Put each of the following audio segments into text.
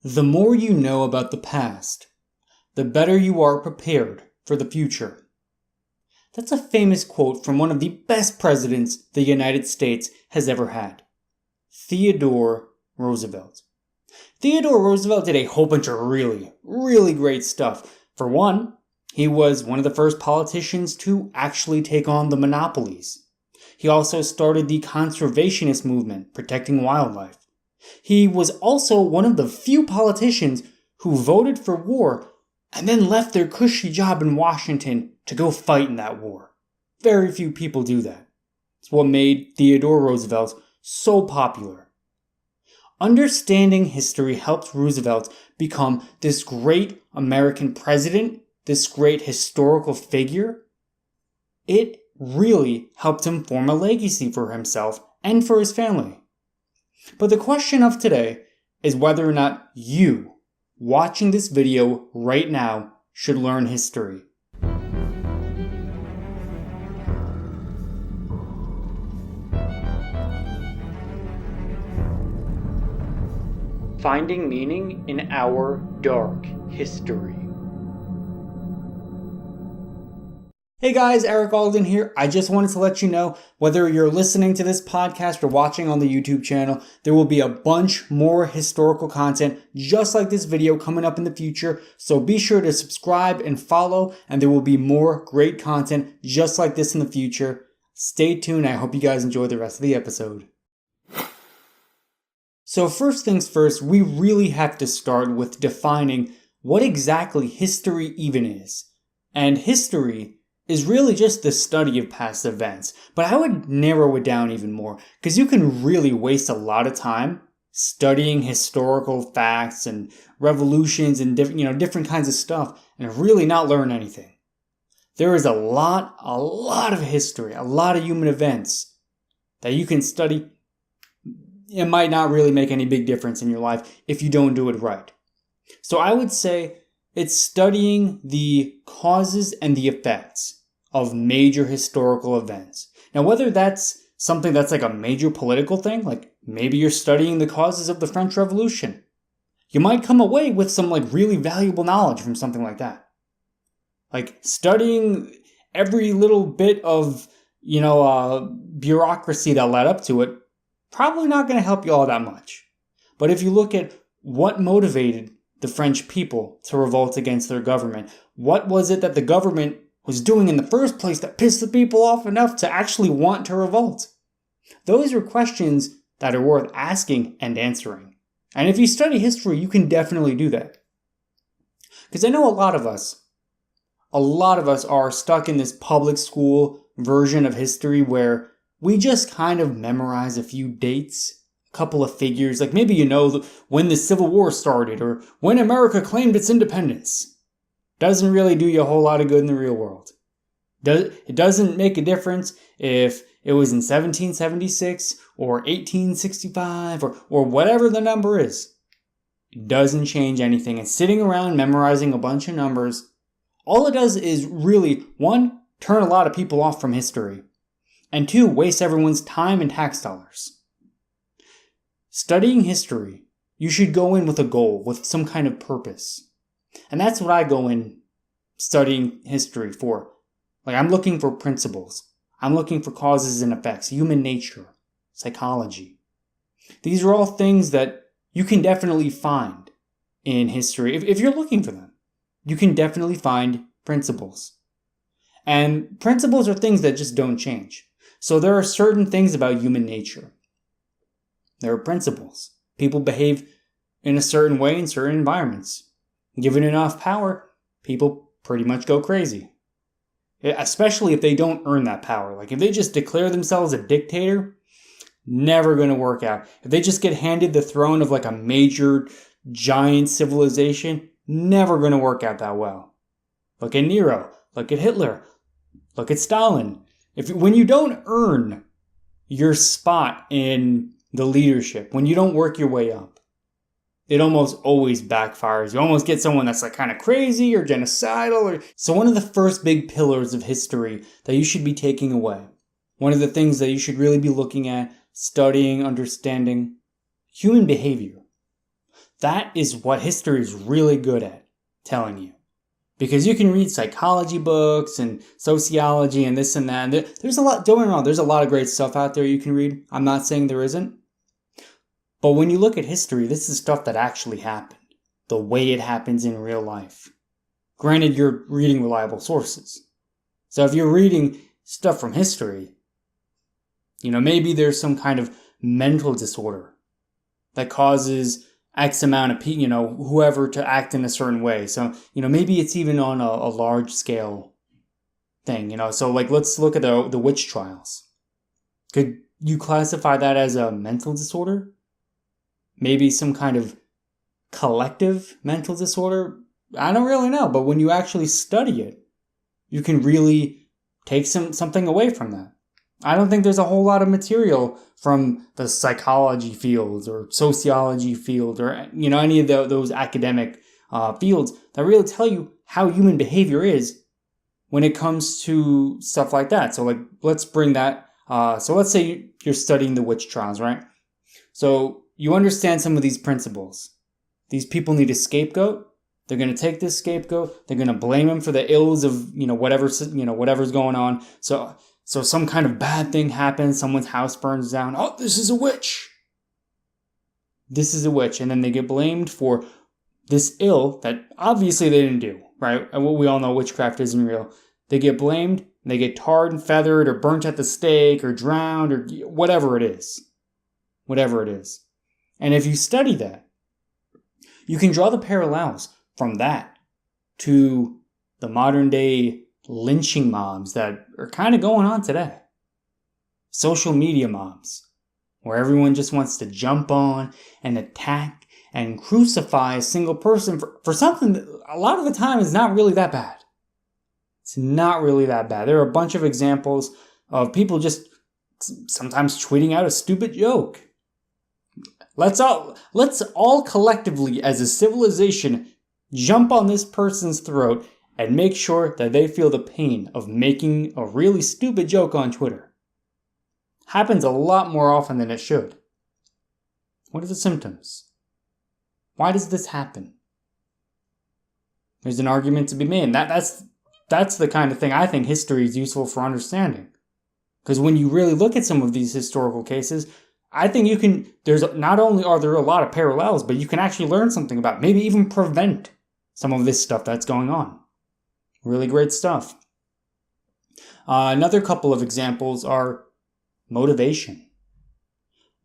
The more you know about the past, the better you are prepared for the future. That's a famous quote from one of the best presidents the United States has ever had, Theodore Roosevelt. Theodore Roosevelt did a whole bunch of really great stuff. For one, he was one of the first politicians to actually take on the monopolies. He also started the conservationist movement, protecting wildlife. He was also one of the few politicians who voted for war and then left their cushy job in Washington to go fight in that war. Very few people do that. It's what made Theodore Roosevelt so popular. Understanding history helped Roosevelt become this great American president, this great historical figure. It really helped him form a legacy for himself and for his family. But the question of today is whether or not you, watching this video right now, should learn history. Finding meaning in our dark history. Hey guys, ErickAlden here. I just wanted to let you know, whether you're listening to this podcast or watching on the YouTube channel, there will be a bunch more historical content just like this video coming up in the future. So be sure to subscribe and follow, and there will be more great content just like this in the future. Stay tuned. I hope you guys enjoy the rest of the episode. So first things first, we really have to start with defining what exactly history even is. And history is really just the study of past events, but I would narrow it down even more, because you can really waste a lot of time studying historical facts and revolutions and different kinds of stuff and really not learn anything. There is a lot of history, a lot of human events that you can study. It might not really make any big difference in your life if you don't do it right. So I would say it's studying the causes and the effects of major historical events. Now, whether that's something that's like a major political thing, like maybe you're studying the causes of the French Revolution, you might come away with some like really valuable knowledge from something like that. Like studying every little bit of, bureaucracy that led up to it, probably not going to help you all that much. But if you look at what motivated the French people to revolt against their government, what was it that the government was doing in the first place that pissed the people off enough to actually want to revolt? Those are questions that are worth asking and answering. And if you study history, you can definitely do that. Because I know a lot of us are stuck in this public school version of history where we just kind of memorize a few dates, a couple of figures, like maybe when the Civil War started or when America claimed its independence. Doesn't really do you a whole lot of good in the real world. It doesn't make a difference if it was in 1776 or 1865 or whatever the number is. It doesn't change anything. And sitting around memorizing a bunch of numbers, all it does is really, one, turn a lot of people off from history, and two, waste everyone's time and tax dollars. Studying history, you should go in with a goal, with some kind of purpose. And that's what I go in studying history for. Like, I'm looking for principles. I'm looking for causes and effects, human nature, psychology. These are all things that you can definitely find in history. If you're looking for them, you can definitely find principles. And principles are things that just don't change. So there are certain things about human nature. There are principles. People behave in a certain way in certain environments. Given enough power, people pretty much go crazy. Especially if they don't earn that power. Like if they just declare themselves a dictator, never going to work out. If they just get handed the throne of like a major giant civilization, never going to work out that well. Look at Nero. Look at Hitler. Look at Stalin. When you don't earn your spot in the leadership, when you don't work your way up, it almost always backfires. You almost get someone that's like kind of crazy or genocidal. So one of the first big pillars of history that you should be taking away, one of the things that you should really be looking at, studying, understanding, human behavior. That is what history is really good at telling you. Because you can read psychology books and sociology and this and that. And there's a lot, don't get me wrong, there's a lot of great stuff out there you can read. I'm not saying there isn't. But when you look at history, this is stuff that actually happened. The way it happens in real life. Granted, you're reading reliable sources. So if you're reading stuff from history, maybe there's some kind of mental disorder that causes X amount of people, whoever to act in a certain way. So, maybe it's even on a large scale thing, So like, let's look at the witch trials. Could you classify that as a mental disorder? Maybe some kind of collective mental disorder? I don't really know, but when you actually study it, you can really take something away from that. I don't think there's a whole lot of material from the psychology fields or sociology field or, any of those academic fields that really tell you how human behavior is when it comes to stuff like that. So, like, let's bring that. So let's say you're studying the witch trials, right? So you understand some of these principles. These people need a scapegoat. They're going to take this scapegoat. They're going to blame him for the ills of, whatever's going on. So some kind of bad thing happens. Someone's house burns down. Oh, this is a witch. This is a witch. And then they get blamed for this ill that obviously they didn't do, right? And we all know witchcraft isn't real. They get blamed. And they get tarred and feathered or burnt at the stake or drowned or whatever it is. Whatever it is. And if you study that, you can draw the parallels from that to the modern day lynching mobs that are kind of going on today. Social media mobs, where everyone just wants to jump on and attack and crucify a single person for something that a lot of the time is not really that bad. It's not really that bad. There are a bunch of examples of people just sometimes tweeting out a stupid joke. Let's all collectively as a civilization jump on this person's throat and make sure that they feel the pain of making a really stupid joke on Twitter. Happens a lot more often than it should. What are the symptoms? Why does this happen? There's an argument to be made. That's the kind of thing I think history is useful for understanding. Because when you really look at some of these historical cases, I think not only are there a lot of parallels, but you can actually learn something about, maybe even prevent some of this stuff that's going on. Really great stuff. Another couple of examples are motivation.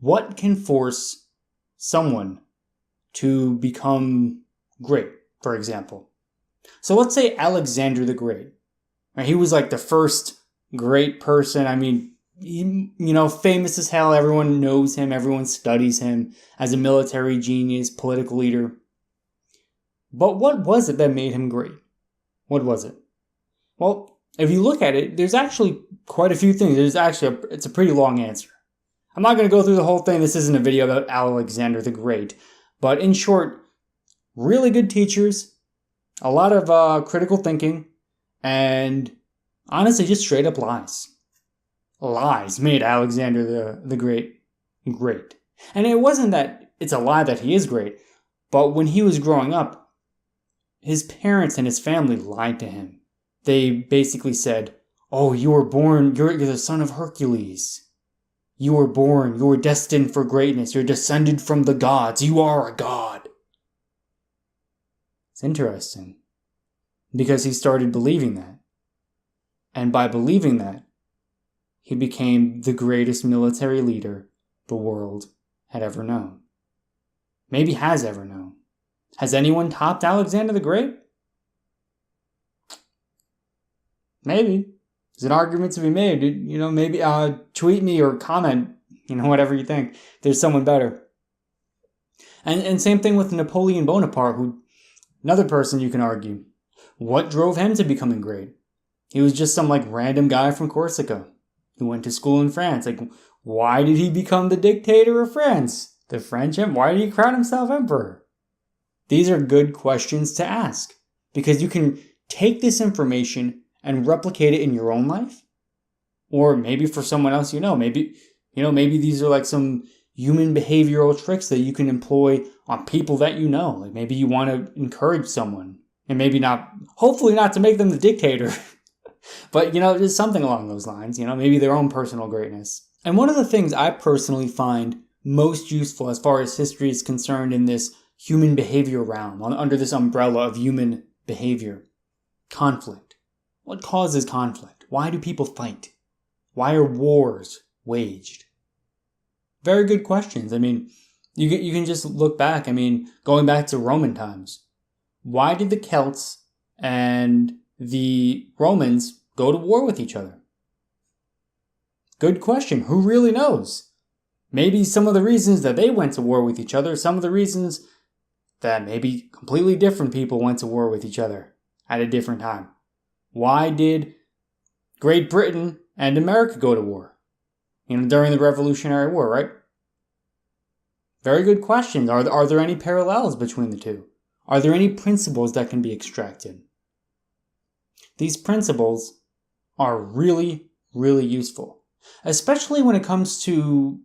What can force someone to become great, for example? So let's say Alexander the Great. He was like the first great person. I mean, famous as hell. Everyone knows him. Everyone studies him as a military genius, political leader. But what was it that made him great? What was it? Well, if you look at it, there's actually quite a few things. It's a pretty long answer. I'm not going to go through the whole thing. This isn't a video about Alexander the Great. But in short, really good teachers, a lot of critical thinking, and honestly, just straight up lies. Lies made Alexander the Great great. And it wasn't that it's a lie that he is great, but when he was growing up, his parents and his family lied to him. They basically said, oh, you're the son of Hercules. You were destined for greatness. You're descended from the gods. You are a god. It's interesting because he started believing that. And by believing that, he became the greatest military leader the world had ever known. Maybe has ever known. Has anyone topped Alexander the Great? Maybe. There's an argument to be made. Maybe tweet me or comment, whatever you think. There's someone better. And same thing with Napoleon Bonaparte, another person you can argue. What drove him to becoming great? He was just some random guy from Corsica who went to school in France. Why did he become the dictator of France? The French Empire? Why did he crown himself emperor? These are good questions to ask because you can take this information and replicate it in your own life. Or maybe for someone else maybe these are some, human behavioral tricks that you can employ on people that you know. Like maybe you want to encourage someone, and maybe not, hopefully not to make them the dictator, but just something along those lines, maybe their own personal greatness. And one of the things I personally find most useful as far as history is concerned in this human behavior realm, under this umbrella of human behavior, conflict. What causes conflict? Why do people fight? Why are wars waged? Very good questions. I mean, you can just look back. I mean, going back to Roman times. Why did the Celts and the Romans go to war with each other? Good question. Who really knows? Maybe some of the reasons that they went to war with each other, some of the reasons that maybe completely different people went to war with each other at a different time. Why did Great Britain and America go to war? During the Revolutionary War, right? Very good question. Are there any parallels between the two? Are there any principles that can be extracted? These principles are really, really useful, especially when it comes to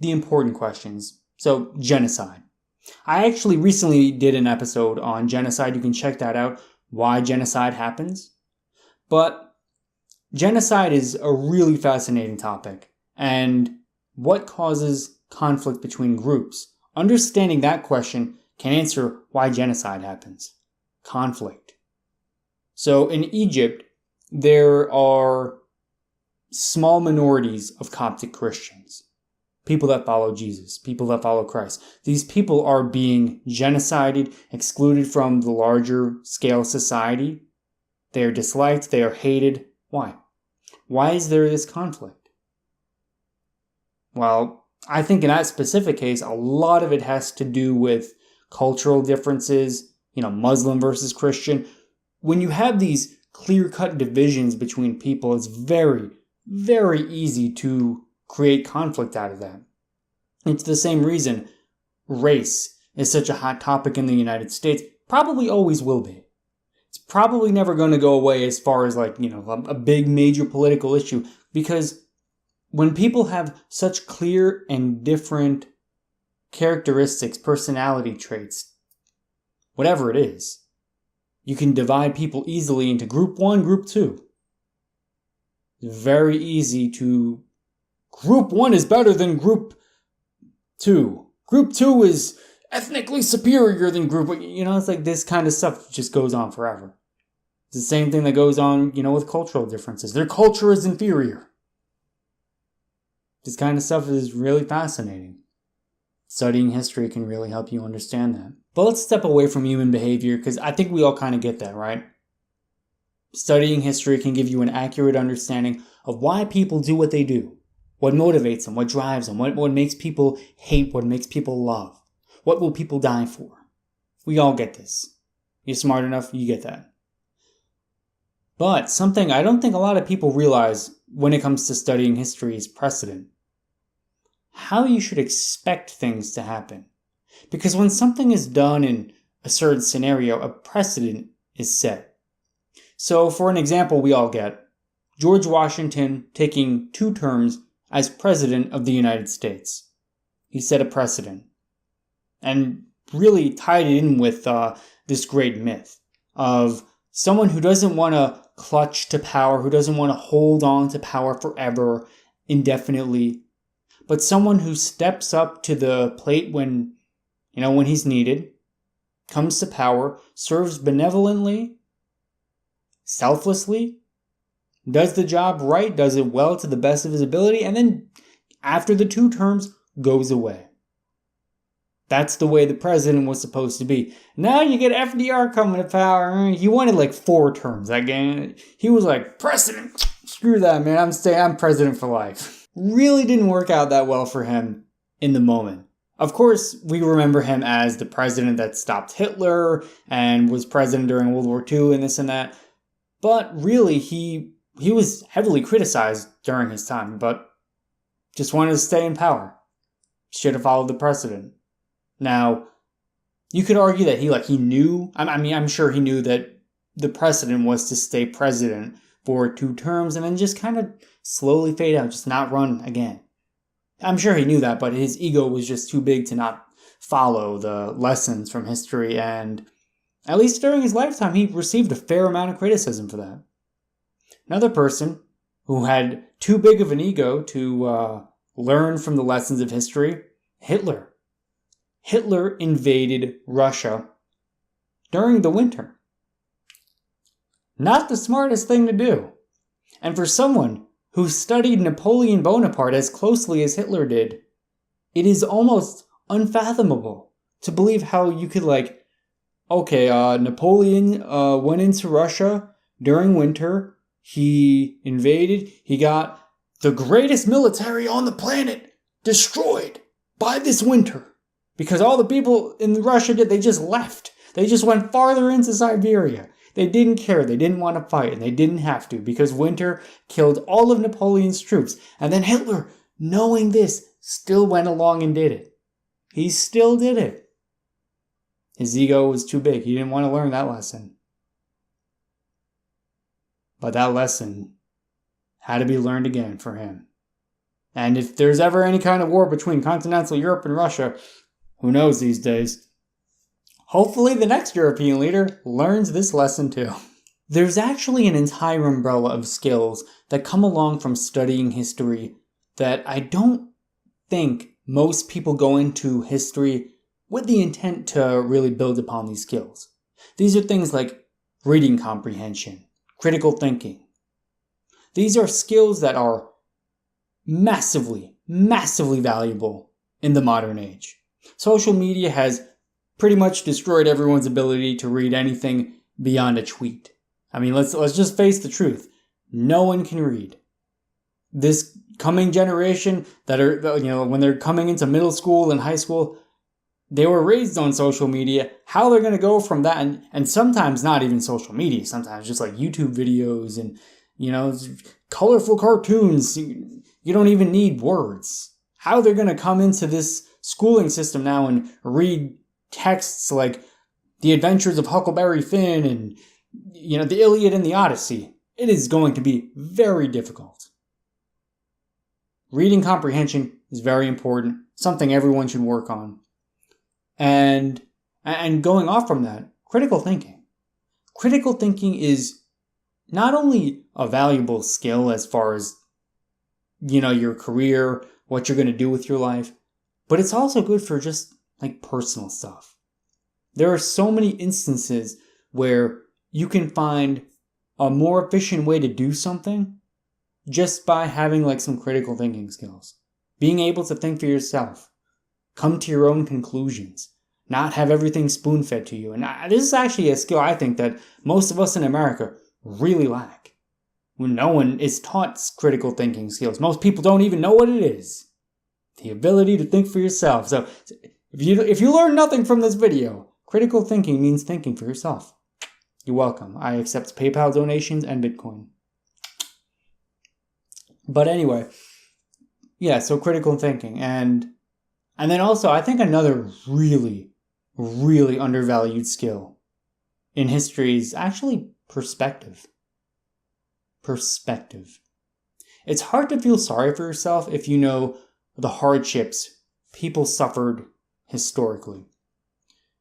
the important questions. So, genocide. I actually recently did an episode on genocide. You can check that out, why genocide happens. But genocide is a really fascinating topic. And what causes conflict between groups? Understanding that question can answer why genocide happens. Conflict. So in Egypt, there are small minorities of Coptic Christians. People that follow Jesus, people that follow Christ. These people are being genocided, excluded from the larger scale society. They are disliked, they are hated. Why? Why is there this conflict? Well, I think in that specific case, a lot of it has to do with cultural differences, Muslim versus Christian. When you have these clear-cut divisions between people, it's very, very easy to create conflict out of that. It's the same reason race is such a hot topic in the United States. Probably always will be. It's probably never going to go away as far as a big major political issue, because when people have such clear and different characteristics, personality traits, whatever it is, you can divide people easily into group 1, group 2. It's very easy to... Group 1 is better than group 2. Group 2 is ethnically superior than group 1. It's like this kind of stuff just goes on forever. It's the same thing that goes on, with cultural differences. Their culture is inferior. This kind of stuff is really fascinating. Studying history can really help you understand that. But let's step away from human behavior, because I think we all kind of get that, right? Studying history can give you an accurate understanding of why people do what they do. What motivates them, what drives them, what makes people hate, what makes people love. What will people die for? We all get this. You're smart enough, you get that. But something I don't think a lot of people realize when it comes to studying history is precedent. How you should expect things to happen. Because when something is done in a certain scenario, a precedent is set. So for an example we all get, George Washington taking 2 terms as President of the United States. He set a precedent. And really tied it in with this great myth of someone who doesn't want to clutch to power, who doesn't want to hold on to power forever, indefinitely, but someone who steps up to the plate when he's needed, comes to power, serves benevolently, selflessly, does the job right, does it well to the best of his ability, and then after the 2 terms, goes away. That's the way the president was supposed to be. Now you get FDR coming to power. He wanted 4 terms. He was like, president, screw that, man. I'm president for life. Really didn't work out that well for him in the moment. Of course, we remember him as the president that stopped Hitler and was president during World War II and this and that. But really, he was heavily criticized during his time, but just wanted to stay in power. Should have followed the precedent. Now, you could argue that he knew, I'm sure he knew that the precedent was to stay president for 2 terms and then just kind of slowly fade out, just not run again. I'm sure he knew that, but his ego was just too big to not follow the lessons from history, and at least during his lifetime, he received a fair amount of criticism for that. Another person who had too big of an ego to learn from the lessons of history, Hitler. Hitler invaded Russia during the winter. Not the smartest thing to do. And for someone who studied Napoleon Bonaparte as closely as Hitler did, it is almost unfathomable to believe how you could Napoleon went into Russia during winter. He invaded. He got the greatest military on the planet destroyed by this winter. Because all the people in Russia they just left. They just went farther into Siberia. They didn't care. They didn't want to fight, and they didn't have to because winter killed all of Napoleon's troops. And then Hitler, knowing this, still went along and did it. He still did it. His ego was too big. He didn't want to learn that lesson. But that lesson had to be learned again for him. And if there's ever any kind of war between continental Europe and Russia, who knows these days? Hopefully the next European leader learns this lesson too. There's actually an entire umbrella of skills that come along from studying history that I don't think most people go into history with the intent to really build upon these skills. These are things like reading comprehension, critical thinking. These are skills that are massively, massively valuable in the modern age. Social media has pretty much destroyed everyone's ability to read anything beyond a tweet. I mean, let's just face the truth. No one can read. This coming generation that are, when they're coming into middle school and high school, they were raised on social media. How they're going to go from that, and sometimes not even social media, sometimes just like YouTube videos and, colorful cartoons. You don't even need words. How they're going to come into this schooling system now and read texts like The Adventures of Huckleberry Finn and, the Iliad and the Odyssey. It is going to be very difficult. Reading comprehension is very important, something everyone should work on. And going off from that, critical thinking. Critical thinking is not only a valuable skill as far as, your career, what you're going to do with your life, but it's also good for just like personal stuff. There are so many instances where you can find a more efficient way to do something just by having like some critical thinking skills. Being able to think for yourself, come to your own conclusions, not have everything spoon-fed to you. And this is actually a skill I think that most of us in America really lack. When no one is taught critical thinking skills. Most people don't even know what it is. The ability to think for yourself. So if you learn nothing from this video, critical thinking means thinking for yourself. You're welcome. I accept PayPal donations and Bitcoin. But anyway, so critical thinking. And then also, I think another really, really undervalued skill in history is actually perspective. Perspective. It's hard to feel sorry for yourself if you know the hardships people suffered historically.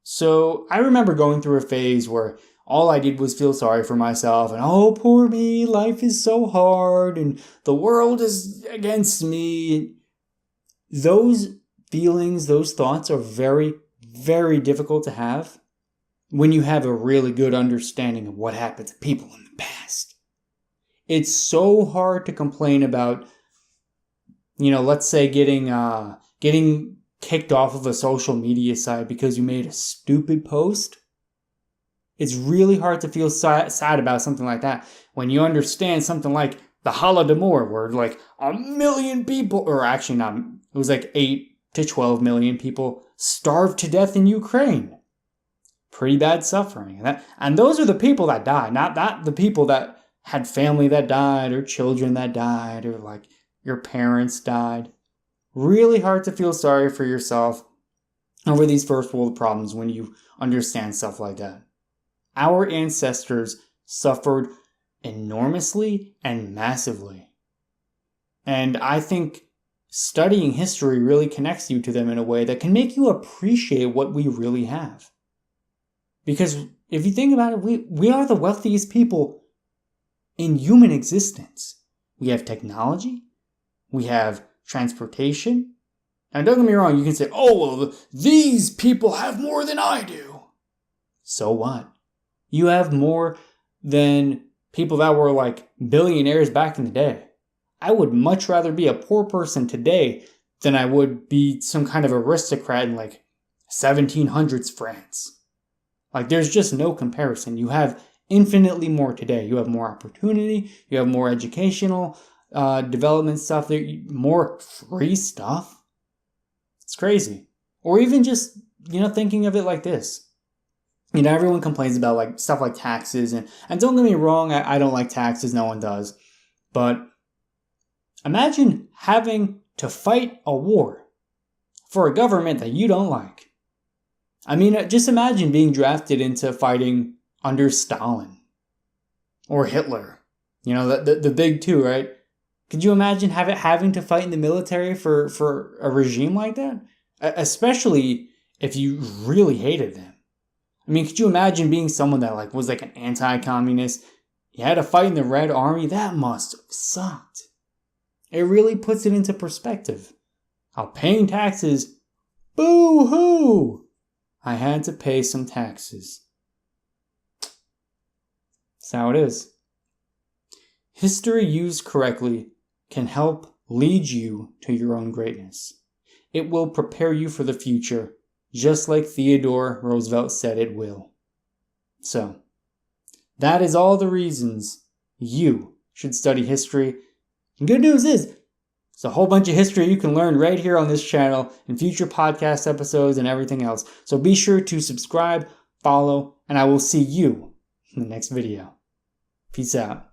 So I remember going through a phase where all I did was feel sorry for myself and, oh, poor me, life is so hard and the world is against me. Those feelings, those thoughts are very, very difficult to have when you have a really good understanding of what happened to people in the past. It's so hard to complain about, let's say getting kicked off of a social media site because you made a stupid post. It's really hard to feel sad about something like that when you understand something like the Holodomor, where like 1 million people, or actually not, it was like 8 to 12 million people starved to death in Ukraine. Pretty bad suffering. And those are the people that died, not the people that had family that died or children that died or like your parents died. Really hard to feel sorry for yourself over these first world problems when you understand stuff like that. Our ancestors suffered enormously and massively. And I think studying history really connects you to them in a way that can make you appreciate what we really have. Because if you think about it, we are the wealthiest people in human existence. We have technology. We have transportation. Now, don't get me wrong, you can say, oh, well, these people have more than I do. So what? You have more than people that were like billionaires back in the day. I would much rather be a poor person today than I would be some kind of aristocrat in like 1700s France. Like, there's just no comparison. You have infinitely more today. You have more opportunity. You have more educational development stuff. More free stuff. It's crazy. Or even just, thinking of it like this. Everyone complains about like stuff like taxes. And don't get me wrong, I don't like taxes. No one does. But imagine having to fight a war for a government that you don't like. I mean, just imagine being drafted into fighting under Stalin or Hitler. The big two, right? Could you imagine having to fight in the military for a regime like that? Especially if you really hated them. I mean, could you imagine being someone that was like an anti-communist? You had to fight in the Red Army? That must have sucked. It really puts it into perspective. How paying taxes, boo-hoo! I had to pay some taxes. That's how it is. History used correctly can help lead you to your own greatness. It will prepare you for the future, just like Theodore Roosevelt said it will. So, that is all the reasons you should study history. And good news is, there's a whole bunch of history you can learn right here on this channel in future podcast episodes and everything else. So be sure to subscribe, follow, and I will see you in the next video. Peace out.